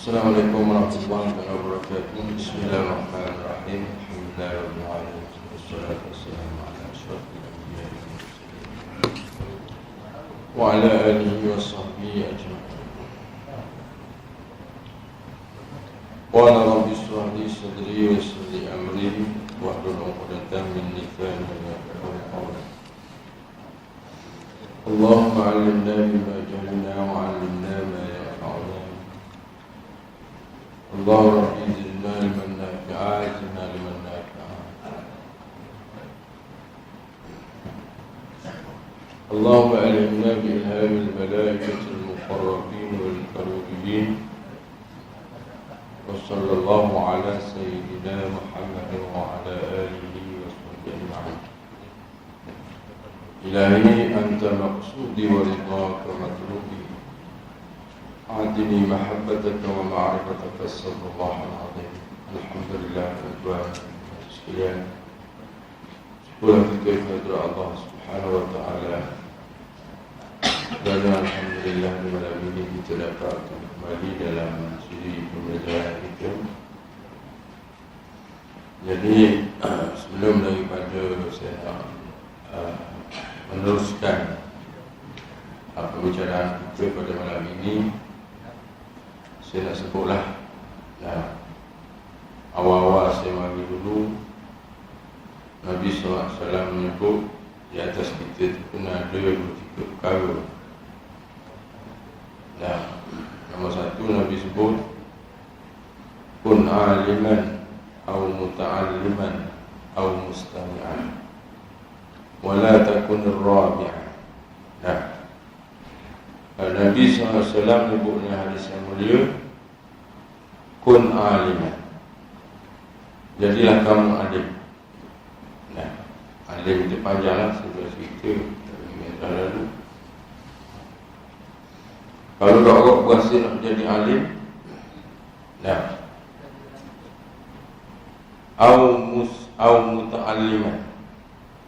Assalamualaikum warahmatullahi wabarakatuh. Bismillahirrahmanirrahim. Alhamdulillahirabbil alamin. Wassalatu wassalamu ala asyrofil anbiya'i wal mursalin wa ala alihi washabbihi ajma'in. Qala rabbi shrah li sadri wa yassir li amri wahlul 'uqdatam min lisani yafqahu qawli. Allahumma 'allimna bima jahilna wa 'allimna ma yanfa'una. اللهم رب زدنا علما نافعا زدنا علما نافعا. اللهم ألهمنا بإلهام الملائكة المقربين والكروبين. وصلى الله على سيدنا محمد وعلى آله وصحبه أجمعين. إلهي أنت مقصودي ورضاك مطلوبي، أعطني محبتك ومعرفتك صلى الله العظيم. Alhamdulillah, tuan-tuan sekalian, sebuah kita kepada Allah Subhanahu wa Ta'ala. Dan alhamdulillah malam ini kita dapat kembali dalam siri pembelajaran kita. Jadi sebelum daripada saya meneruskan pembicaraan kita pada malam ini, saya nak sebutlah awal-awal saya mari dulu Nabi SAW menyebut di atas kita itu pun ada 3 perkara. Nombor 1 Nabi sebut kun aliman atau muta'alliman atau mustami'an wala takun rabi'an. Nabi SAW menyebutnya hadis yang mulia, kun aliman, jadilah kamu alim. Alim itu panjanglah, sudah cerita tahun lalu. Kalau orang berasa nak menjadi alim, au muta'alliman,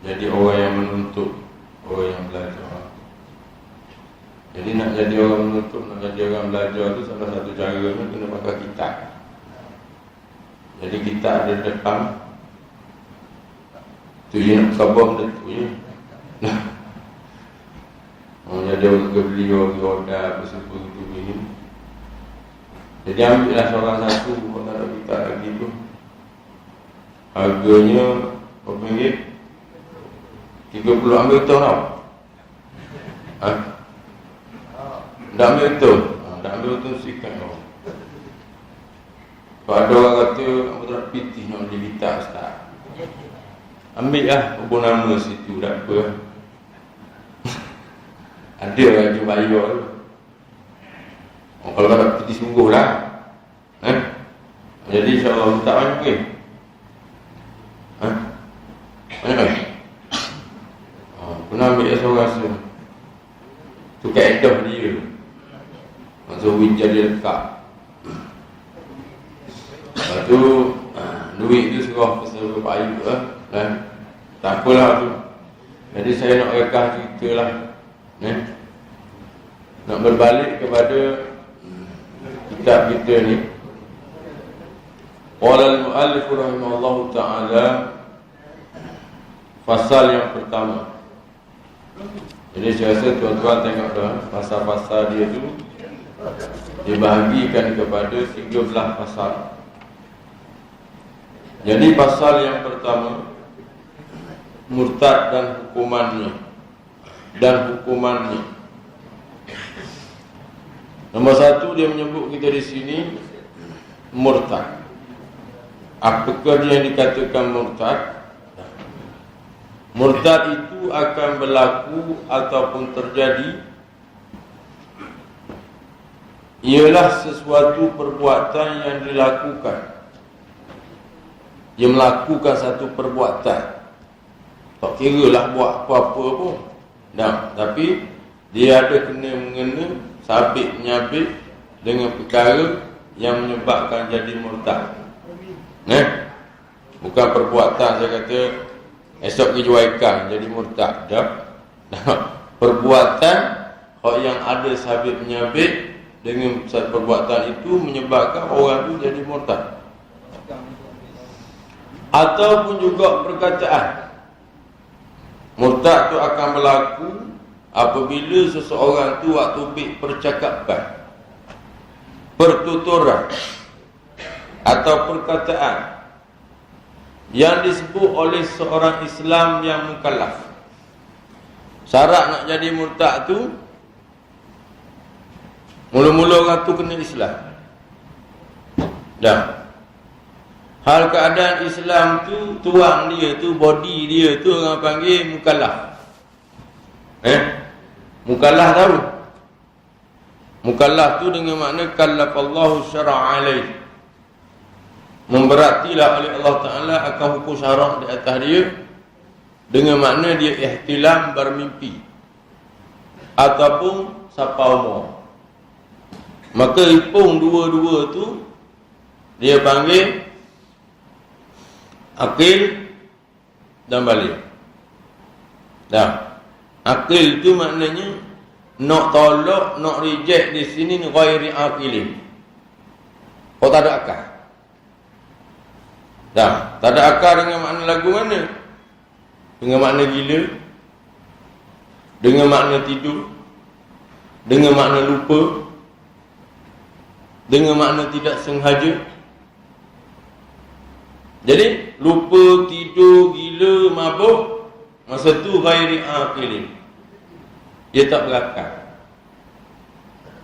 jadi orang yang menuntut, orang yang belajar. Jadi nak jadi orang menuntut, nak jadi orang belajar tu salah satu caranya kena pakai kitab. Jadi kitab ada depan tu je nak khabar tu je. Jadi orang beli orang order apa semua tu begini. Jadi ambillah seorang satu, bukan ada kitab lagi tu. Harganya berapa ringgit? 30, ambil tahu tau. Tak ambil betul. Tak ambil betul sikat kau. Kalau ada orang kata apa tak pitih nak beli kitab ustaz, ambil lah hubung nama situ, tak apa. Ada orang yang bayar tu. Kalau tak pitih sungguh lah. Jadi insyaAllah tak banyak ke? Banyak kan? Pernah ambil asal rasa tu kaedah dia. Maksud wujud dia lekat. Lepas tu duit tu serah pasal berapa ayub lah. Tak apalah tu. Jadi saya nak rekah cerita lah, nak berbalik kepada kitab kita ni. Qala al-mu'allif rahimahullahu ta'ala, fasal yang pertama. Jadi saya rasa tuan-tuan tengok dah, pasal-pasal dia tu dibahagikan kepada 13 pasal. Jadi pasal yang pertama, murtad dan hukumannya. Nombor 1 dia menyebut kita di sini murtad. Apakah dia yang dikatakan murtad? Murtad itu akan berlaku ataupun terjadi ialah sesuatu perbuatan yang dilakukan. Dia melakukan satu perbuatan, tak kira lah buat apa-apa pun. Tapi dia ada kena-mengena, sabit menyabit dengan perkara yang menyebabkan jadi murtad. Bukan perbuatan saya kata esok pergi jual ikan jadi murtad. Perbuatan yang ada sabit menyabit dengan perbuatan itu menyebabkan orang itu jadi murtad. Ataupun juga perkataan. Murtad itu akan berlaku apabila seseorang itu waktu percakapan, pertuturan atau perkataan yang disebut oleh seorang Islam yang mukallaf. Syarat nak jadi murtad tu, mula-mula orang tu kena Islam. Dan hal keadaan Islam tu, tuang dia tu, body dia tu orang panggil mukallaf. Mukallaf tahu? Mukallaf tu dengan makna kallafallahu syara'a alaih. Memberatilah oleh Allah Ta'ala akan hukum syarak di atas dia, dengan makna dia ihtilam bermimpi ataupun sapa umur. Maka ipung dua-dua tu dia panggil akil dan balik. Dah. Akil tu maknanya nak tolak, nak reject di sini ni ghairi aqilin. Oh, tak ada akal. Dah, tak ada akal dengan makna lagu mana? Dengan makna gila, dengan makna tidur, dengan makna lupa, dengan makna tidak sengaja. Jadi lupa, tidur, gila, mabuk, masa tu ghairi aqilin, dia tak berakal.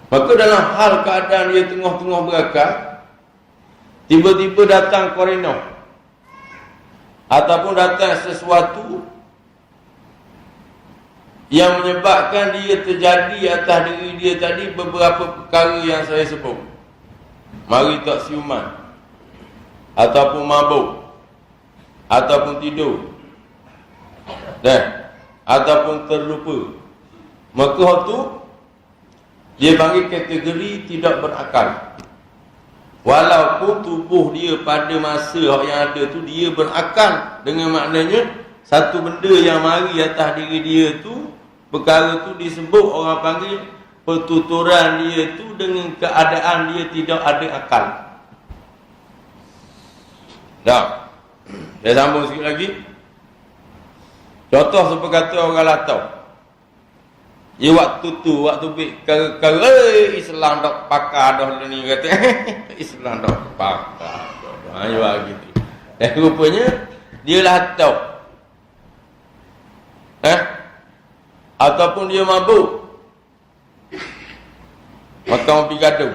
Maka dalam hal keadaan dia tengah-tengah berakal, tiba-tiba datang qarinah ataupun datang sesuatu yang menyebabkan dia terjadi atas diri dia tadi beberapa perkara yang saya sebut. Mari tak siuman, ataupun mabuk, ataupun tidur, dan ataupun terlupa. Maka tu dia panggil kategori tidak berakal. Walaupun tubuh dia pada masa yang ada tu dia berakal, dengan maknanya satu benda yang mari atas diri dia tu, perkara tu disebut orang panggil pertuturan dia tu dengan keadaan dia tidak ada akal. Dah. Saya sambung sikit lagi. Contoh seperti kata orang latau. Dia waktu tu, waktu perkara Islam dah pakar dah ni kata. Islam dah pakar dah. Dia buat gitu. Dan rupanya dia latau. Ataupun dia mabuk. Maka orang pergi gaduh.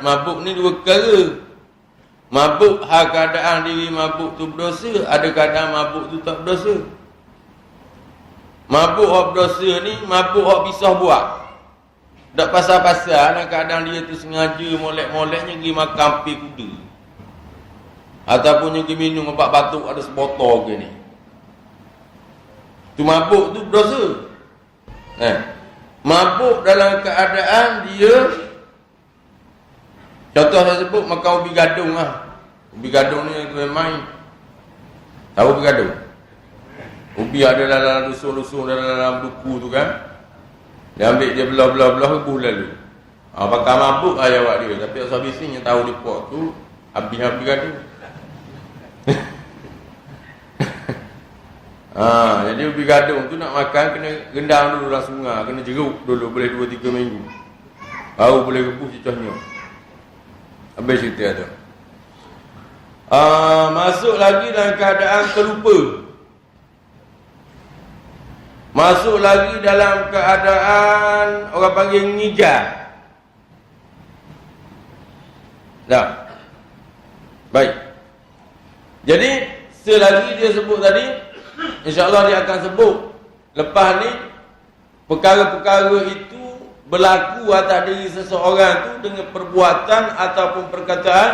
Mabuk ni dua perkara. Mabuk hal keadaan diri mabuk tu berdosa, ada keadaan mabuk tu tak berdosa. Mabuk hak berdosa ni mabuk hak pisah buat. Tak pasal-pasal dalam keadaan dia tu sengaja molek-moleknya pergi makan pi kuda. Ataupun yang pergi minum obat batuk ada sebotol ke ni. Tu mabuk tu berdosa. Mabuk dalam keadaan dia, contoh saya sebut makan ubi gadung lah. Ubi gadung ni yang main. Tahu ubi gadung? Ubi ada dalam lusuh-lusuh dalam buku tu kan. Dia ambil dia belah-belah rebuh lalu. Bakal mabuk ayah awak dia. Tapi habis ni yang tahu dia pot tu habis-habis gadung. Jadi ubi gadung tu nak makan kena rendam dulu dalam sungai, kena jeruk dulu boleh 2-3 minggu. Baru boleh rebus cicahnya. Habis cerita tu. Masuk lagi dalam keadaan terlupa. Masuk lagi dalam keadaan orang panggil ngijar. Dah. Baik. Jadi selagi dia sebut tadi, InsyaAllah dia akan sebut lepas ni perkara-perkara itu berlaku atas diri seseorang tu dengan perbuatan ataupun perkataan,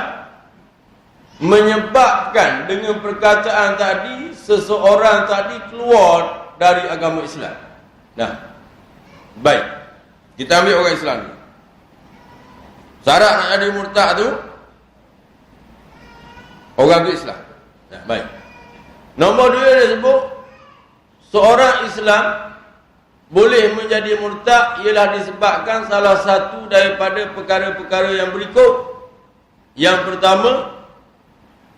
menyebabkan dengan perkataan tadi seseorang tadi keluar dari agama Islam. Nah, baik, kita ambil orang Islam ni. Syarat nak jadi murtad tu orang tu Islam. Nah, baik. Nombor 2 dia sebut seorang Islam boleh menjadi murtad ialah disebabkan salah satu daripada perkara-perkara yang berikut. Yang pertama,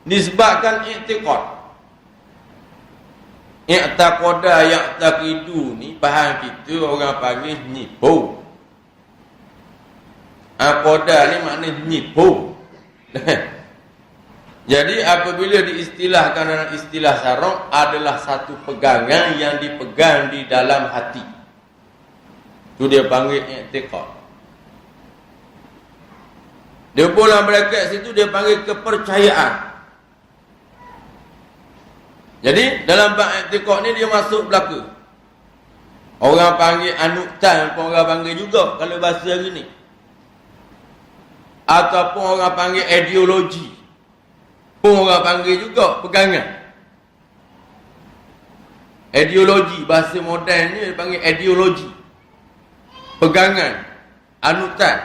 disebabkan i'tiqad. I'taqada ya'taqidu ni faham kita orang panggil nipu. Aqada ni makna nipu. Jadi apabila diistilahkan dalam istilah syarah adalah satu pegangan yang dipegang di dalam hati. Itu dia panggil i'tiqad. Dia pun dalam bracket situ dia panggil kepercayaan. Jadi dalam bab i'tiqad ni dia masuk belaka. Orang panggil anutan pun orang panggil juga kalau bahasa hari ni. Ataupun orang panggil ideologi pun orang panggil juga pegangan. Ideologi bahasa moden ni dia panggil ideologi. Pegangan, anutan.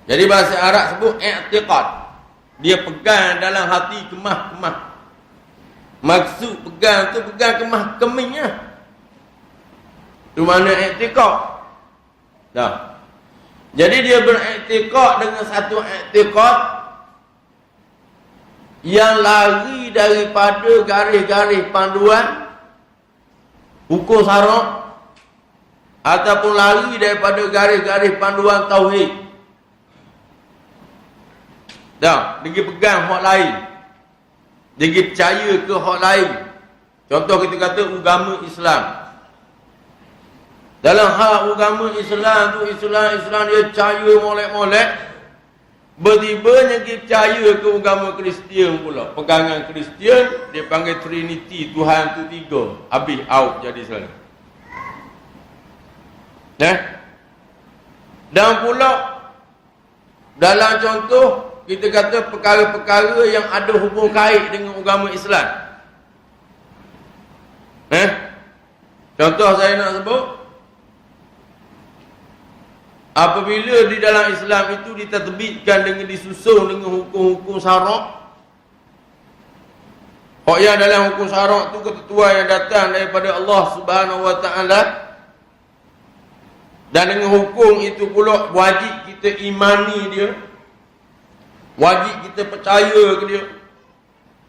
Jadi bahasa Arab sebut i'tiqad. Dia pegang dalam hati kemah-kemah. Maksud pegang tu pegang kemah-kemihnya. Itu mana i'tiqad. Dah. Jadi dia beriktikad dengan satu i'tiqad yang lari daripada garis-garis panduan hukum syarak ataupun lari daripada garis-garis panduan tauhid. Dah, dia pegang hak lain. Dia percaya ke hak lain. Contoh kita kata agama Islam. Dalam hal agama Islam tu Islam dia percaya molek-molek. Bertibanya dia percaya ke agama Kristian pula. Pegangan Kristian dia panggil Trinity, Tuhan tu 3. Habis out jadi Islam. Dan pula dalam contoh kita kata perkara-perkara yang ada hubung kait dengan agama Islam. Contoh saya nak sebut, apabila di dalam Islam itu ditatbikkan dengan disusun dengan hukum-hukum syarak. Hak yang dalam hukum syarak tu ketentuan yang datang daripada Allah Subhanahu Wa Taala. Dan dengan hukum itu pula wajib kita imani dia. Wajib kita percaya ke dia.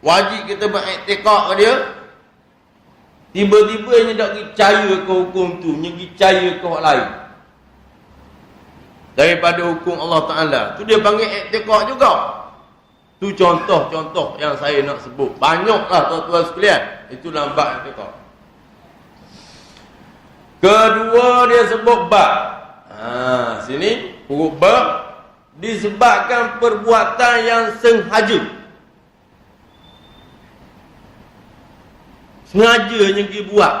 Wajib kita beriktikad ke dia. Tiba-tiba dia tak percaya ke hukum tu, dia percaya ke hak lain daripada hukum Allah Ta'ala. Tu dia panggil i'tiqad juga. Tu contoh-contoh yang saya nak sebut. Banyaklah tuan-tuan sekalian. Itu dalam bab i'tiqad. Kedua dia sebut bab. Sini huruf bab. Disebabkan perbuatan yang sengaja. Sengaja yang dia buat.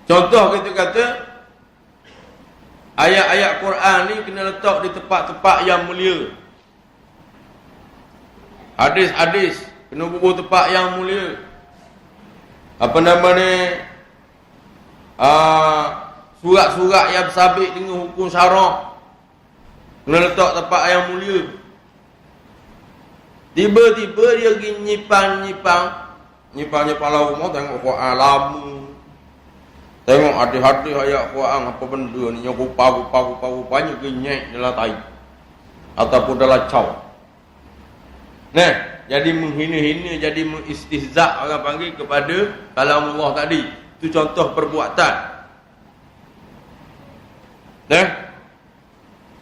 Contoh kita kata, ayat-ayat Quran ni kena letak di tempat-tempat yang mulia. Hadis-hadis kena bubuh tempat yang mulia. Apa nama ni? Surat-surat yang bersabit dengan hukum syarak kena letak tempat yang mulia. Tiba-tiba dia pergi nyipang lah rumah, tengok Quran lama. Tengok hadis-hadis ayat Quran apa benda ni yang rupa-rupanya genyek dalam tai ataupun dalam caw. Jadi menghina-hina, jadi mengistihza orang panggil kepada kalam Allah tadi. Itu contoh perbuatan.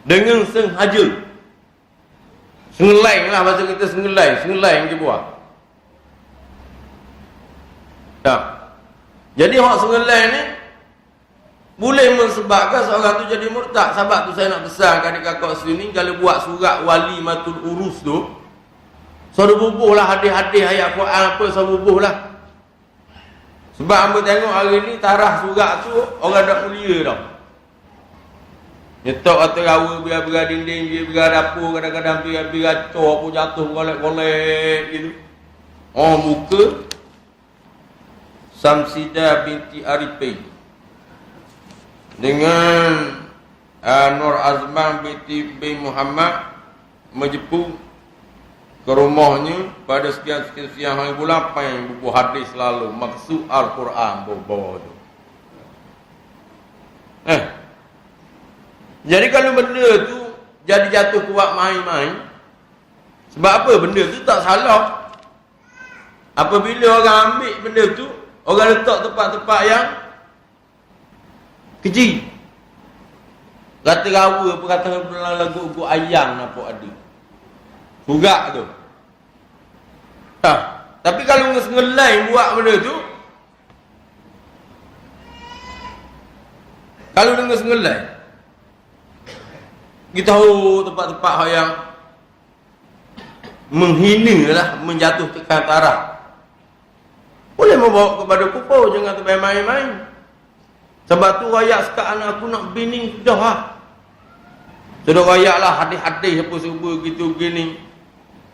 Dengan sengaja. Sengelai lah bahasa kita, sengelai yang dia buat. Jadi hak sengelai ni boleh menyebabkan seorang tu jadi murtad. Sebab tu saya nak pesan adik-kakak sini, kalau buat surat wali matul urus tu, suruh bubuh lah hadis-hadis ayat Quran apa, suruh bubuh lah. Sebab hamba tengok hari ni tarah surat tu orang dah mulia dah. Nyetok atau rawa biar-biar dinding, biar-biar dapur, kadang-kadang biar-biar cor pun jatuh golek-golek gitu. Muka Samsidah binti Arifin dengan Nur Azman binti bin Muhammad menjemput ke rumahnya pada sekian-sekian siang hari bulan apa yang buku hadis selalu maksud Al-Quran bawa tu. Jadi kalau benda tu jadi jatuh kuat main-main, sebab apa? Benda tu tak salah. Apabila orang ambil benda tu, orang letak tempat-tempat yang kecil. Kata rawa apa kata dalam lagu ayam nampak ada. Surak tu. Tapi kalau ngelai buat benda tu, kalau dengan sengelai, kita tahu tempat-tempat yang menghina lah, menjatuhkan taraf, boleh membawa kepada kufur. Jangan terbaik main-main. Sebab tu rakyat sekarang aku nak bining sudah lah. Sudah rakyat lah hadis-hadis apa semua gitu gini.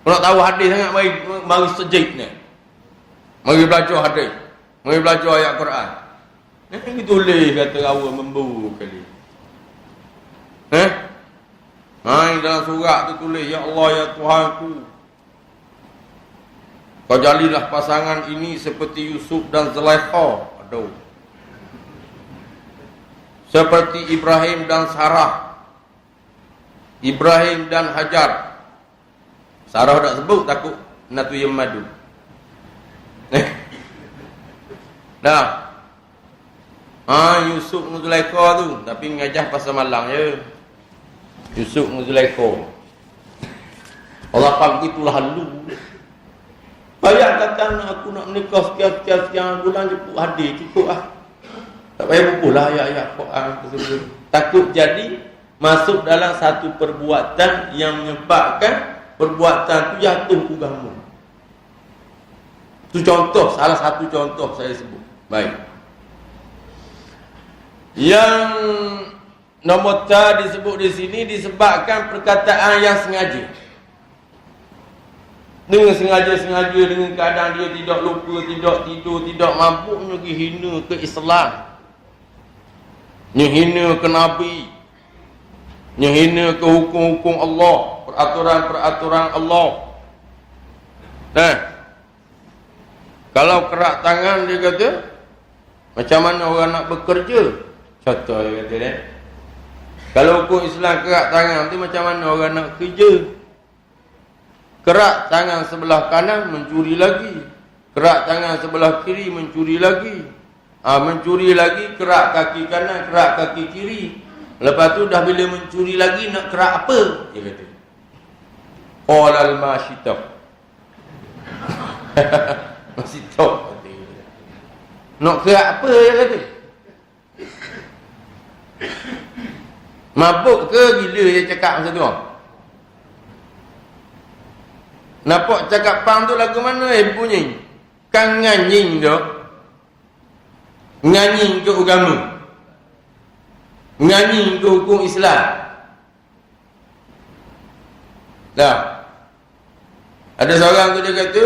Kalau nak tahu hadis sangat, mari sejid ni. Mari belajar hadis. Mari belajar ayat Quran. Ini tulis kata rawa membu kali. Main dalam surat tu tulis, ya Allah ya Tuhanku, kau jadilah pasangan ini seperti Yusuf dan Zulaikha. Aduh. Seperti Ibrahim dan Sarah. Ibrahim dan Hajar. Sarah tak sebut, takut natu yang madu. Dah. Yusuf dan Zulaikha tu, tapi ngajah pasal malang je. Yusuf dan Zulaikha. Allah panggil itulah halu. Bayar kata aku nak menikah sekian bulan cukup hadir, cukup lah. Tak payah buku lah ayat-ayat Quran tersebut. Takut jadi masuk dalam satu perbuatan yang menyebabkan perbuatan tu jatuh agama. Itu contoh, salah satu contoh saya sebut. Baik. Yang nombor ta disebut di sini disebabkan perkataan yang sengaja. Dengan sengaja-sengaja, dengan keadaan dia tidak lupa, tidak tidur, tidak mabuk, pergi hina ke Islam, menghina ke Nabi, menghina ke hukum-hukum Allah, peraturan-peraturan Allah. Kalau kerak tangan dia kata, macam mana orang nak bekerja? Contoh dia kata dia. Kalau hukum Islam kerak tangan tu, macam mana orang nak kerja? Kerak tangan sebelah kanan, mencuri lagi. Kerak tangan sebelah kiri, mencuri lagi. Mencuri lagi, kerak kaki kanan, kerak kaki kiri. Lepas tu dah bila mencuri lagi, nak kerak apa? Dia kata, qalal masyitah. Masyitah. Nak kerak apa? Dia kata. Mabuk ke gila dia cakap macam tu? Nampak cakap pang tu lagu mana bunyi? Kan nganying tu. Nganying ke agama. Nganying ke hukum Islam. Dah. Ada seorang tu dia kata,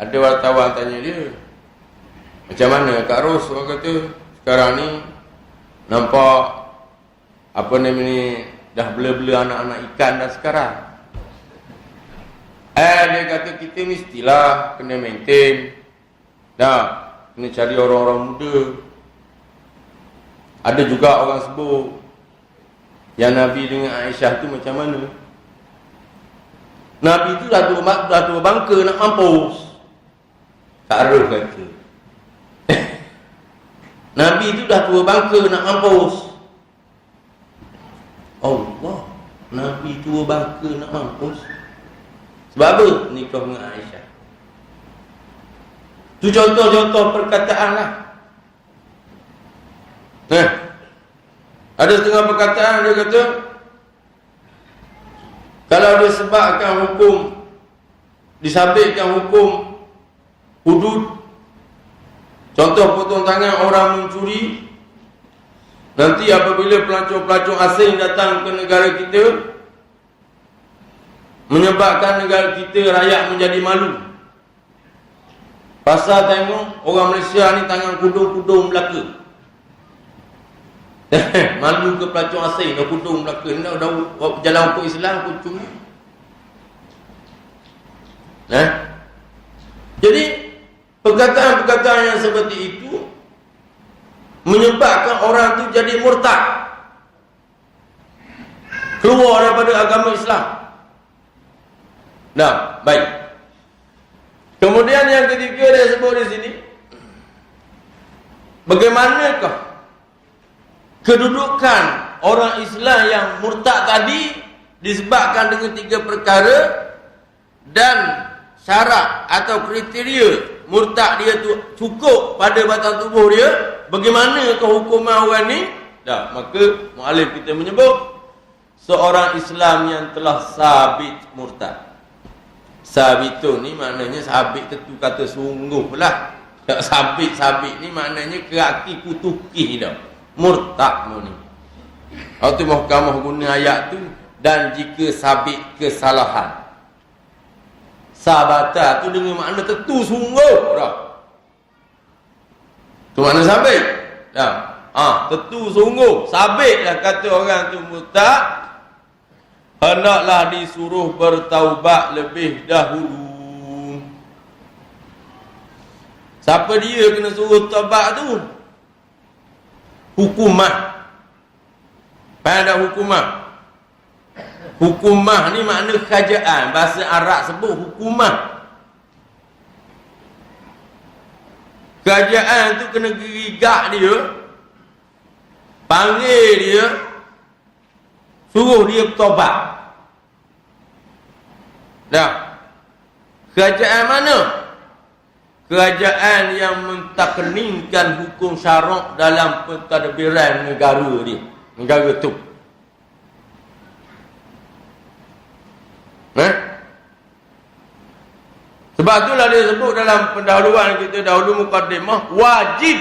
ada wartawan tanya dia, macam mana Kak Ros? Orang kata, sekarang ni nampak apa namanya, dah bela-bela anak-anak ikan dah sekarang. Dia kata kita mestilah kena maintain. Dah, kena cari orang-orang muda. Ada juga orang sebut yang Nabi dengan Aisyah tu macam mana? Nabi tu dah tua bangka nak mampus. Taruh kata. Nabi tu dah tua bangka nak mampus. Allah, Nabi tua bangka nak mampus. Sebab apa? Nikah dengan Aisyah. Itu contoh-contoh perkataan lah. Ada setengah perkataan dia kata, kalau dia sebabkan hukum, disabitkan hukum hudud, contoh potong tangan orang mencuri, nanti apabila pelancong-pelancong asing datang ke negara kita, menyebabkan negara kita rakyat menjadi malu. Pasal tengok orang Malaysia ni tangan kudung-kudung belaka. Malu ke pelancong asing dah kudung belaka. Dah jalan hukum Islam kucung. Jadi perkataan-perkataan yang seperti itu menyebabkan orang tu jadi murtad. keluar daripada agama Islam. Nah, baik. Kemudian yang ketiga dia sebut di sini, bagaimanakah kedudukan orang Islam yang murtad tadi disebabkan dengan 3 perkara, dan syarat atau kriteria murtad dia tu cukup pada batang tubuh dia, bagaimanakah hukuman orang ni? Dah, maka muallif kita menyebut seorang Islam yang telah sabit murtad. Sabitun ni maknanya sabit tentu kata sungguh lah. Tak sabit ni maknanya keraki kutuki dah. Murtad ni. Waktu mahkamah guna ayat tu, dan jika sabit kesalahan. Sabata tu dengan makna tentu sungguh dah. Tu makna sabit. Dah. Tentu sungguh. Sabit lah kata orang tu murtad. Hendaklah disuruh bertaubat lebih dahulu. Siapa dia kena suruh taubat tu? Hukumah. Pada hukumah. Hukumah ni makna kerajaan. Bahasa Arab sebut hukumah. Kerajaan tu kena gerigak dia, panggil dia, suruh dia bertaubat. Dah. Kerajaan mana? Kerajaan yang mentakningkan hukum syarak dalam pentadbiran negara dia. Negara tu. Sebab itulah dia sebut dalam pendahuluan kita dahulu mukaddimah, wajib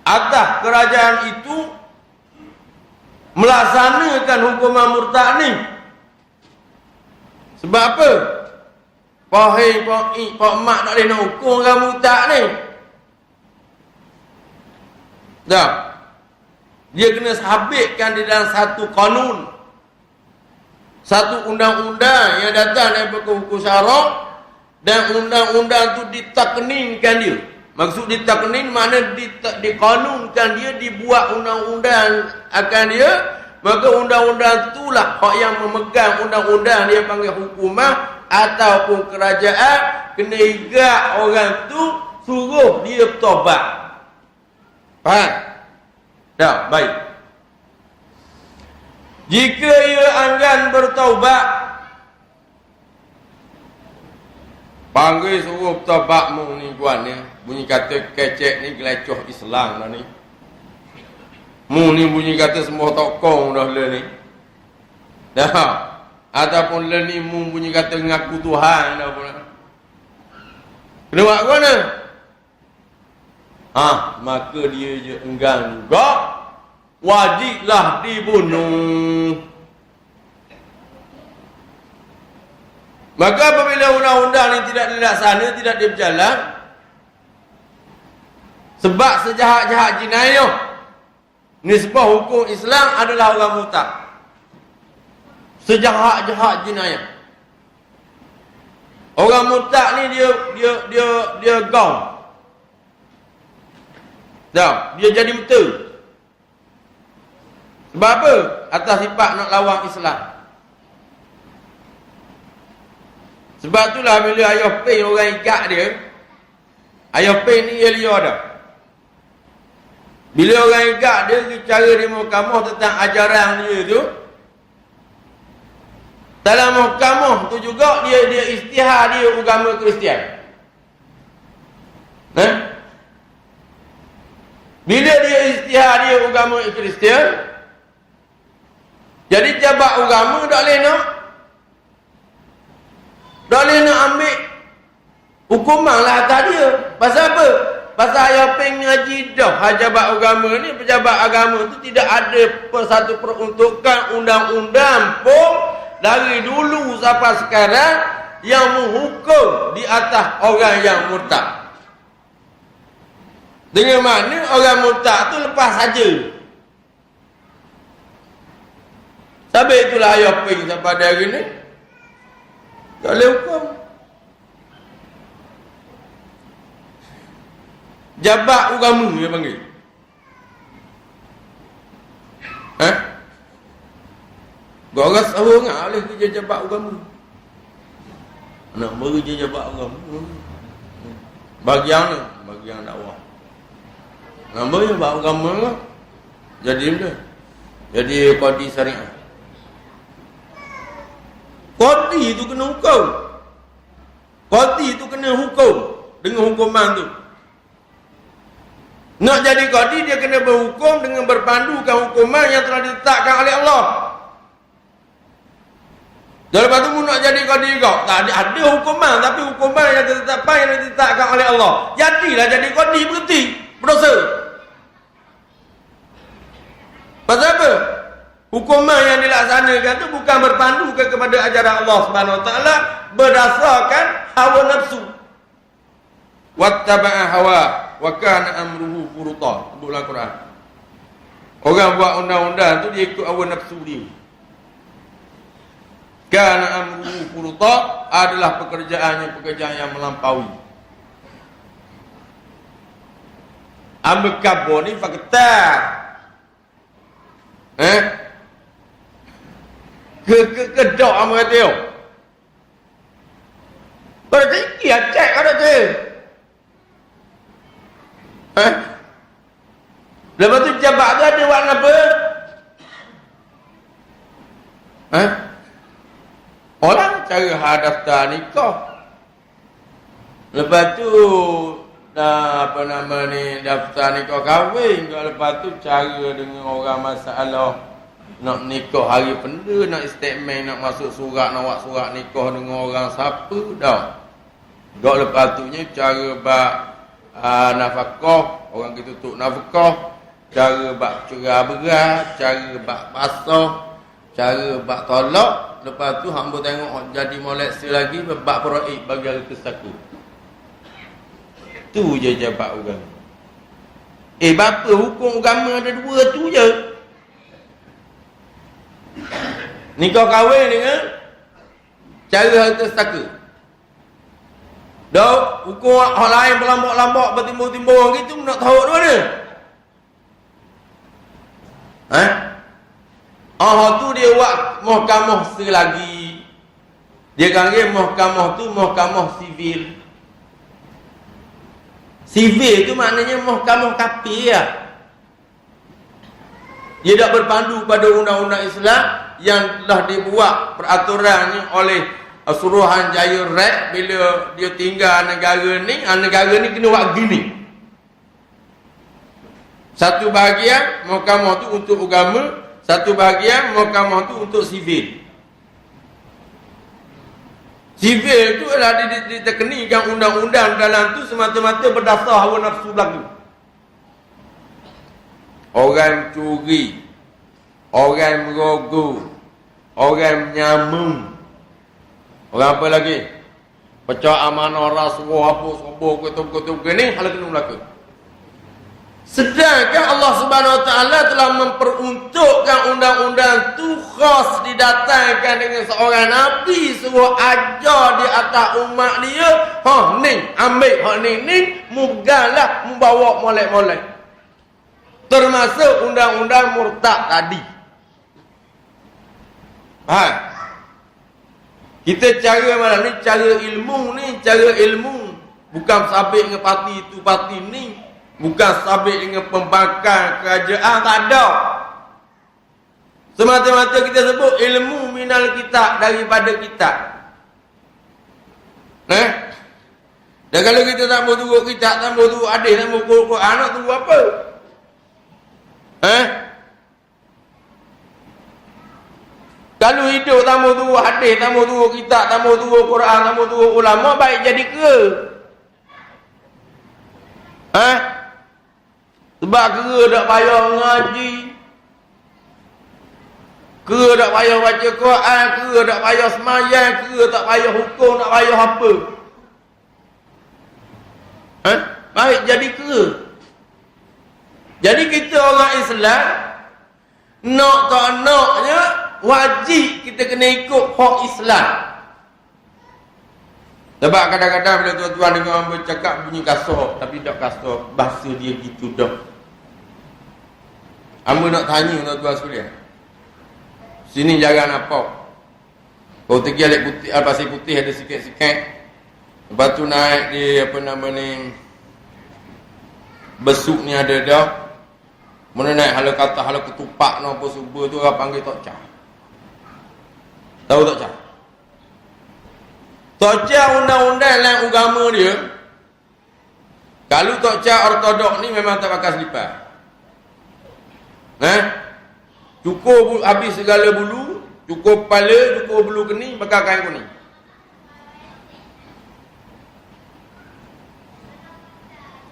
atas kerajaan itu melaksanakan hukuman murtad ni. Sebab apa? Pak mak tak boleh nak hukum orang murtad ni. Dah. Dia kena sabitkan di dalam satu kanun, satu undang-undang yang datang daripada hukum syarak, dan undang-undang tu ditakninkan dia. Maksud ditaknin makna dikanunkan dia, dibuat undang-undang akan dia. Maka undang-undang itulah hak yang memegang undang-undang dia panggil hukumah ataupun kerajaan, kena igak orang tu, suruh dia bertaubat. Faham? Dah, baik. Jika ia enggan bertaubat, panggil suruh bertaubat mu ni tuan ni. Bunyi kata kecek ni gelecoh Islam dah ni. Mu ni bunyi kata semua tokong dah le ni. Dah. Ataupun le ni mu bunyi kata ngaku Tuhan dah pun. Kena buat ke mana? Maka dia je enggan juga, wajiblah dibunuh. Maka apabila undang-undang ni tidak dilaksana, tidak berjalan, sebab sejahat-jahat jinayah, nisbah hukum Islam adalah orang murtad. Sejahat-jahat jinayah. Orang murtad ni dia gaul. Dah, dia jadi betul. Sebab apa? Atas sifat nak lawan Islam. Sebab itulah bila ayah pay orang ikat dia, ayah pay ni ia liar dah. Bila orang ikat dia bicara di mahkamah tentang ajaran dia tu, dalam mahkamah tu juga dia istihar dia agama Kristian. Bila dia istihar dia agama Kristian, jadi jabat agama tak boleh nak ambil hukuman lah atas dia. Pasal apa? Pasal ayah pengaji dah jabat agama ni, pejabat agama tu tidak ada satu peruntukan undang-undang pun dari dulu sampai sekarang yang menghukum di atas orang yang murtad. Dengan mana orang murtad tu lepas saja. Sampai itulah ayah ping sampai hari ni tak boleh hukum. Jabat agama dia panggil. Orang sahur ngah oleh kerja jabat agama. Nak bekerja jabat agama. Bagian dakwah. Namanya jabat agama lah. Jadi dia. Jadi qadi syariah. Qadi itu kena hukum. Qadi itu kena hukum dengan hukuman tu. Nak jadi qadi dia kena berhukum dengan berpandukan hukuman yang telah ditetapkan oleh Allah. Dan lepas tu mu nak jadi qadi kau, tak ada hukuman tapi hukuman yang ditetapkan oleh Allah. Jadilah jadi qadi berhenti berdosa. Pasal apa? Hukuman yang dilaksanakan tu bukan berpandukan kepada ajaran Allah Subhanahu Wa Taala, berdasarkan hawa nafsu. Wattaba'a hawa wa kana amruhu furuta. Bukan Quran. Orang buat undang-undang tu dia ikut hawa nafsu dia. Kana amruhu furuta adalah pekerjaan yang melampaui. Ambil kabur ni fakta. Kedok amu kata yo. Berarti dia cek ada tu. Lepas tu jabat tu ada warna apa? Orang cara hadaftar nikah. Lepas tu apa nama ni daftar nikah kahwin. Lepas tu cara dengan orang masalah nak nikah hari penda, nak statement, nak masuk surat, nak buat surat nikah dengan orang siapa dah. Dok lepas tu nya cara bak nafkah, orang kita tutup nafkah, cara bak cerai berat, cara bak pasah, cara bak tolak. Lepas tu hamba tengok jadi molek lagi bak peraik bagi hari kesaku. Tu je jabat orang. Bapa hukum agama ada dua tu je. Nikah kahwin dengan cara harta saka. Dah hukum orang lain berlambak-lambak bertimbul-timbul gitu nak tahu dua mana? Tu dia buat mahkamah selagi. Dia panggil mahkamah tu mahkamah sivil. Sivil tu maknanya mahkamah kafir lah. Dia tak berpandu pada undang-undang Islam yang telah dibuat peraturannya oleh Suruhanjaya Rat bila dia tinggal negara ni kena buat gini. Satu bahagian mahkamah tu untuk agama, satu bahagian mahkamah tu untuk sivil. Sivil tu adalah ditekenikan undang-undang dalam tu semata-mata berdasar hawa nafsu berlaku. Orang curi, orang merogoh, orang menyamung, orang apa lagi? Pecah amanah, rasuah, apa, sombong, ketuk-ketuk ni, hal kena berlaku. Sedangkan Allah Subhanahu Wa Taala telah memperuntukkan undang-undang tu khas didatangkan dengan seorang Nabi suruh ajar di atas umat dia. Ni, ambil ni, mugalah membawa molek-molek. Termasuk undang-undang murtad tadi. Kita cara mana ni? Cara ilmu. Bukan sabit dengan parti itu, parti ni. Bukan sabit dengan pembangkang kerajaan. Tak ada. Semata-mata kita sebut ilmu minal kitab, daripada kitab. Dan kalau kita tak mau turut kitab, tak mau turut hadis, tak mau turut Quran, nak tunggu apa? Kalau hidup tak mau turut hadis, tak mau turut kitab, tak mau turut Quran, tak mau turut ulama, baik jadi ke? Sebab ke tak payah ngaji, ke tak payah baca Quran, ke tak payah semayang, ke tak payah hukum, tak payah apa. Baik jadi ke? Jadi kita orang Islam, nak tak naknya, wajib kita kena ikut hak Islam. Sebab kadang-kadang bila tuan-tuan dengar orang bercakap bunyi kasar, tapi tak kasar, bahasa dia gitu dah. Hamba nak tanya tuan-tuan sekalian. Sini jangan nampak. Kau pergi alik putih, pasir putih ada sikit-sikit. Lepas tu naik di apa nama ni, besuk ni ada dah. Mana naik hala kata hala ketupak no apa subuh tu orang panggil Tok Cah. Tahu Tok Cah? Tok Cah undang-undang dalam agama dia. Kalau Tok Cah ortodok ni memang tak pakai selipar. Cukur habis segala bulu, cukur kepala, cukur bulu kening, pakai kain kuning.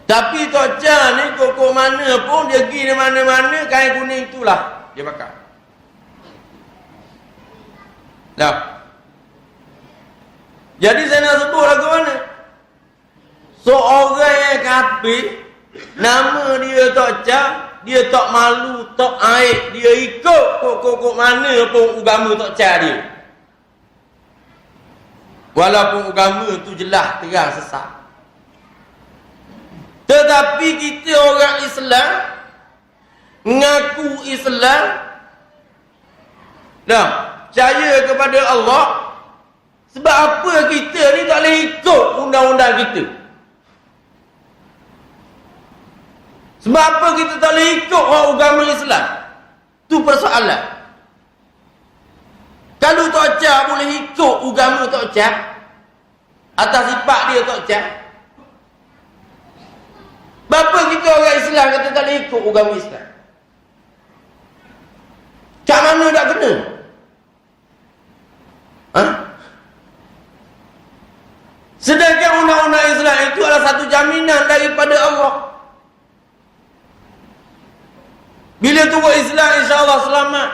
Tapi Tok Cah ni kok mana pun dia pergi di mana-mana kain kuning itulah dia pakai. Dah. Jadi saya nak sebut lagu mana? Seorang yang kafir, nama dia Tok Cah, dia tak malu, tak aib, dia ikut kok mana pun agama Tok Cah dia. Walaupun agama tu jelas terang sesat. Tetapi kita orang Islam mengaku Islam, dah percaya kepada Allah. Sebab apa kita ni tak boleh ikut undang-undang kita? Sebab apa kita tak boleh ikut agama Islam? Tu persoalan. Kalau Tok Cah boleh ikut agama Tok Cah, atas sifat dia Tok Cah, bapa kita orang Islam kata tak boleh ikut agama Islam? Kat mana tak kena? Sedangkan undang-undang Islam itu adalah satu jaminan daripada Allah. Bila turut Islam, insya-Allah selamat.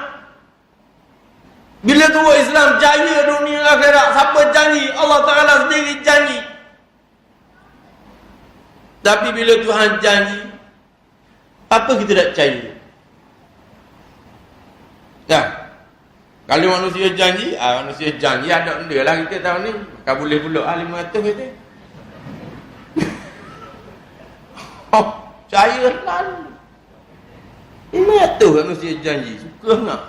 Bila turut Islam, jaya dunia akhirat. Siapa janji? Allah Ta'ala sendiri janji. Tapi bila Tuhan janji, apa kita tak percaya? Dah. Kalau manusia janji ada benda lah kita tahun ni. Kan boleh pula 500 kita. Percaya lalu. 500 manusia janji. Suka tak?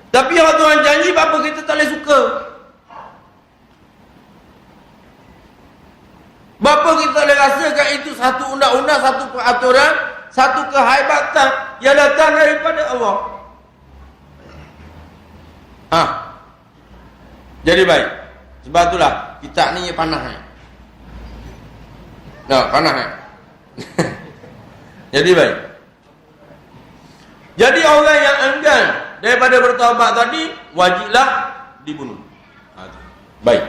Tapi kalau Tuhan janji, apa kita tak boleh suka? Bapa kita boleh rasakan itu satu undang-undang, satu peraturan, satu kehebatan yang datang daripada Allah. Jadi baik. Sebab itulah kitab ni panah. Panah. Jadi baik. Jadi orang yang enggan daripada bertaubat tadi wajiblah dibunuh. Baik.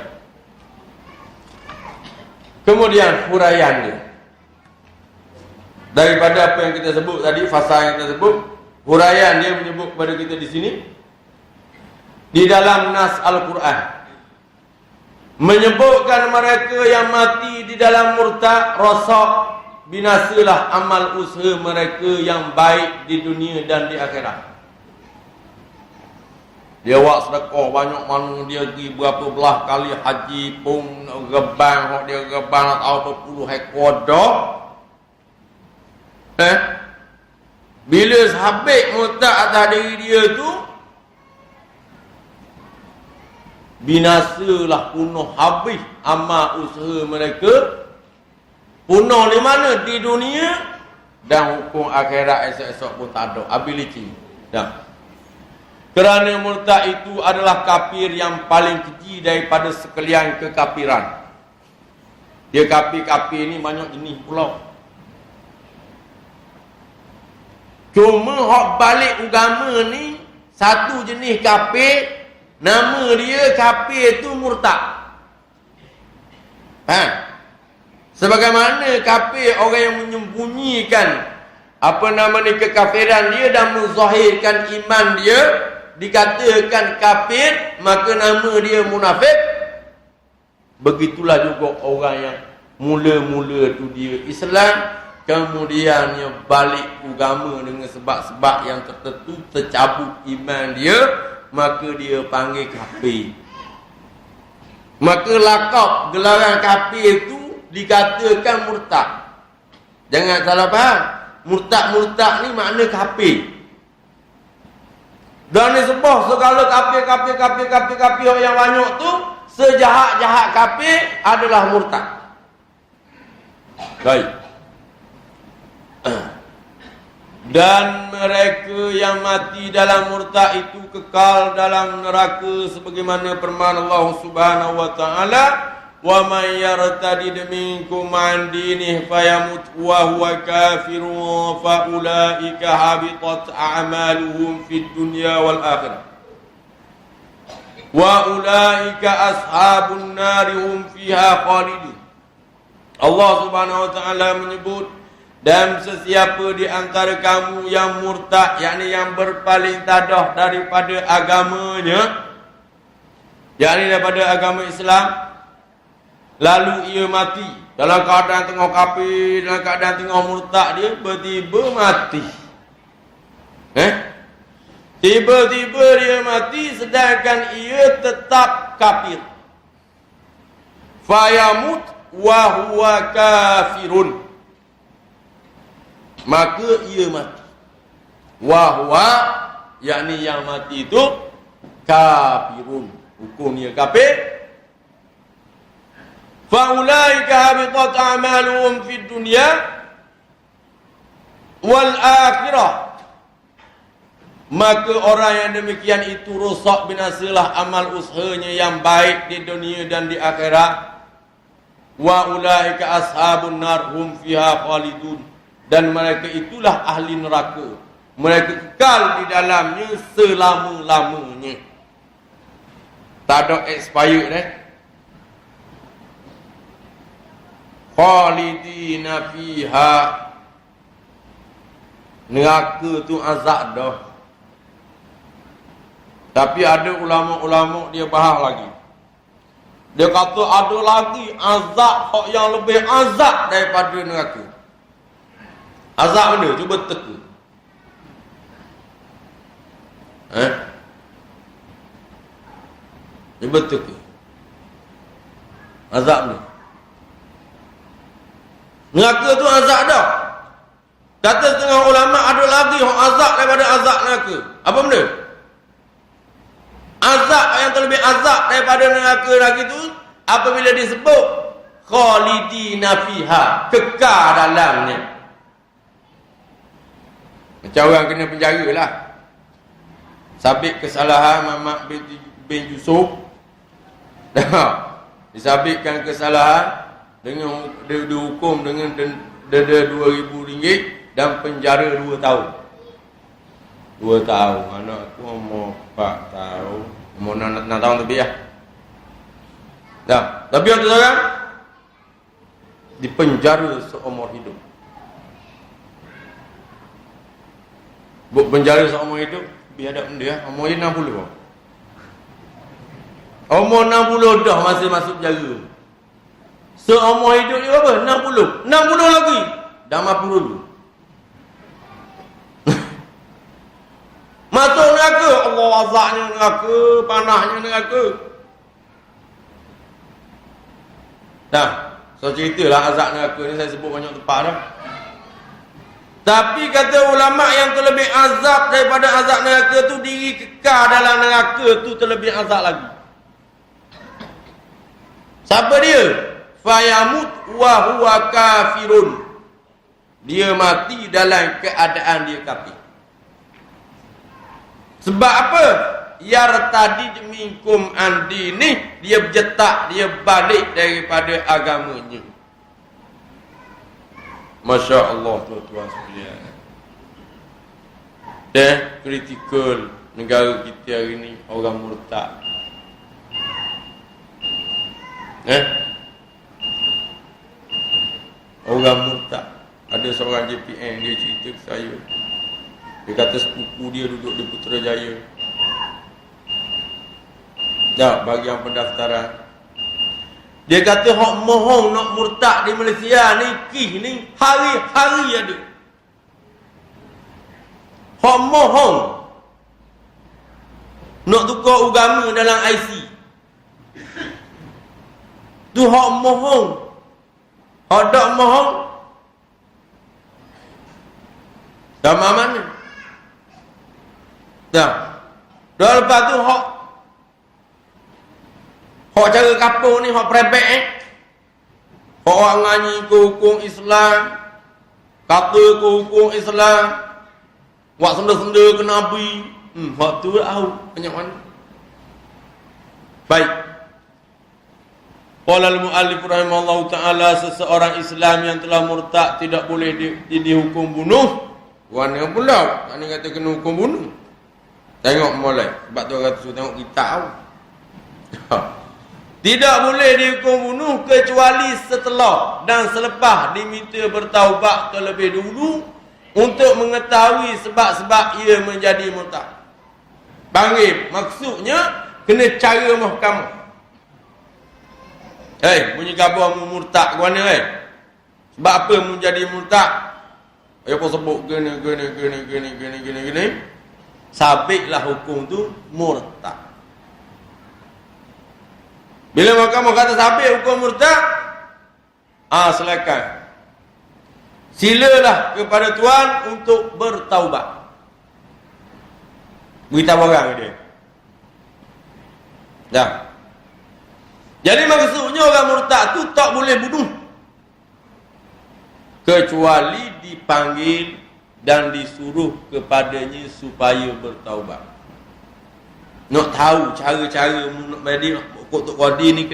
Kemudian huraian dia. Daripada apa yang kita sebut tadi, fasa yang kita sebut, huraian dia menyebut kepada kita di sini di dalam nas Al-Quran menyebutkan mereka yang mati di dalam murtad, rosak, binasalah amal usaha mereka yang baik di dunia dan di akhirat. Dia buat sedekah banyak mana, dia pergi berapa belah kali haji pun rebang, dia rebang nak tahu berpuluh ekor dah. Bila habis murtad atas diri dia tu, binasalah, punah habis amal usaha mereka. Punah di mana? Di dunia, dan hukum akhirat esok-esok pun tak ada. Ability. Dah. Kerana murtad itu adalah kafir yang paling keji daripada sekalian kekafiran. Dia kafir-kafir ni banyak jenis pula. Cuma hak balik agama ni satu jenis kafir, nama dia kafir tu murtad. Sebagaimana kafir orang yang menyembunyikan apa nama ni kekafiran dia dan menzahirkan iman dia dikatakan kafir, maka nama dia munafik. Begitulah juga orang yang mula-mula tu dia Islam, kemudiannya balik agama dengan sebab-sebab yang tertentu, tercabut iman dia, maka dia panggil kafir. Maka lakab gelaran kafir itu dikatakan murtad. Jangan salah faham. Murtad-murtad ni makna kafir. Dan disebut segala kafir yang banyak tu, sejahat-jahat kafir adalah murtad. Baik. Dan mereka yang mati dalam murtad itu kekal dalam neraka sebagaimana firman Allah Subhanahu wa taala, "Wa may yartadid minkum an dinihi fayamut wa huwa kafirun fa ulaika habitat a'maluhum fid dunya wal akhirah. Wa ulaika ashabun nari hum fiha khalidun." Allah Subhanahu wa taala menyebut, dan sesiapa di antara kamu yang murtad, yakni yang berpaling tadah daripada agamanya, yakni daripada agama Islam, lalu ia mati dalam keadaan tengah kafir, dalam keadaan tengah murtad, dia tiba-tiba mati. Tiba-tiba dia mati sedangkan ia tetap kafir. Fayamut wa huwa kafirun. Maka ia mati. Wahwa, yakni yang mati itu kafirun, hukum dia kafir. Faulaika habitat a'maluhum fid dunya wal akhirah. Maka orang yang demikian itu rosak binasalah amal usahanya yang baik di dunia dan di akhirat. Wa ulaika ashabun nar hum fiha khalidun. Dan mereka itulah ahli neraka. Mereka kekal di dalamnya selama-lamanya. Tak ada expired Khalidina fiha. Neraka tu azab dah. Tapi ada ulama-ulama dia bahas lagi. Dia kata ada lagi azab yang lebih azab daripada neraka. Azab mana? Cuba teka. Cuba teka. Azab ni. Neraka tu azab dah. Kata setengah ulama ada lagi azab daripada azab neraka. Apa benda? Azab yang terlebih azab daripada neraka lagi tu apabila disebut khalidina fiha, kekal dalamnya. Macam orang kena penjara lah. Sabit kesalahan Muhammad bin Yusuf. Disabitkan kesalahan dengan dihukum dengan denda RM2,000 dan penjara 2 tahun. 2 tahun. Anak aku umur 4 tahun. Umur 6 tahun lebih lah. Dah. Tapi yang tu sekarang dipenjara seumur hidup. Penjara seumur hidup, biadab benda. Umur dia 60. Umur 60 dah masih masuk penjara. Seumur hidup dia berapa? 60. 60 lagi. Dah 50 dulu. Masuk neraka. Allah azabnya neraka, panahnya neraka. Dah. So ceritalah azab neraka ni saya sebut banyak tempat dah. Tapi kata ulama yang terlebih azab daripada azab neraka tu, diri kekal dalam neraka tu terlebih azab lagi. Siapa dia? Fayamut wa huwa kafirun. Dia mati dalam keadaan dia kafir. Sebab apa? Yartadid minkum an dini, dia berjetak, dia balik daripada agamanya. Masya Allah, tuan-tuan sekalian. Dan kritikal negara kita hari ni, orang murtad. Orang murtad. Ada seorang JPN, dia cerita ke saya. Dia kata sepupu dia duduk di Putrajaya. Dah, bagian pendaftaran. Dia kata hak mohon nak murtad di Malaysia ni, kih ni hari-hari ada. Hak mohon nak tukar agama dalam IC. Tu hak mohon. Hak tak mohon. Sama mana? Dah. Dan lepas tu hak cara kapur ni, hak prebek hak orang nganyi ke hukum Islam, kata ke hukum Islam, buat senda-senda ke Nabi. Hak tu tahu banyak mana. Baik. Qala al-mu'allif rahimahullahu ta'ala, seseorang Islam yang telah murtad tidak boleh dihukum bunuh. Warna pula tak ni kata kena hukum bunuh. Tengok mulai. Sebab tu orang kata suruh tengok kitab. Tidak boleh dihukum bunuh kecuali setelah dan selepas diminta bertaubat terlebih dulu untuk mengetahui sebab-sebab ia menjadi murtad. Panggil maksudnya kena cara mahkamah. Bunyi khabar murtad ke mana Sebab apa menjadi murtad? Apa sebut gini. Sabitlah hukum tu murtad. Bila mahkamah kata sabit hukum murtad, silakan. Silalah kepada Tuan untuk bertaubat. Beritahu orang dia. Dah. Jadi maksudnya orang murtad tu tak boleh bunuh kecuali dipanggil dan disuruh kepadanya supaya bertaubat. Nak tahu cara-cara nak bagi Tok Qadi ni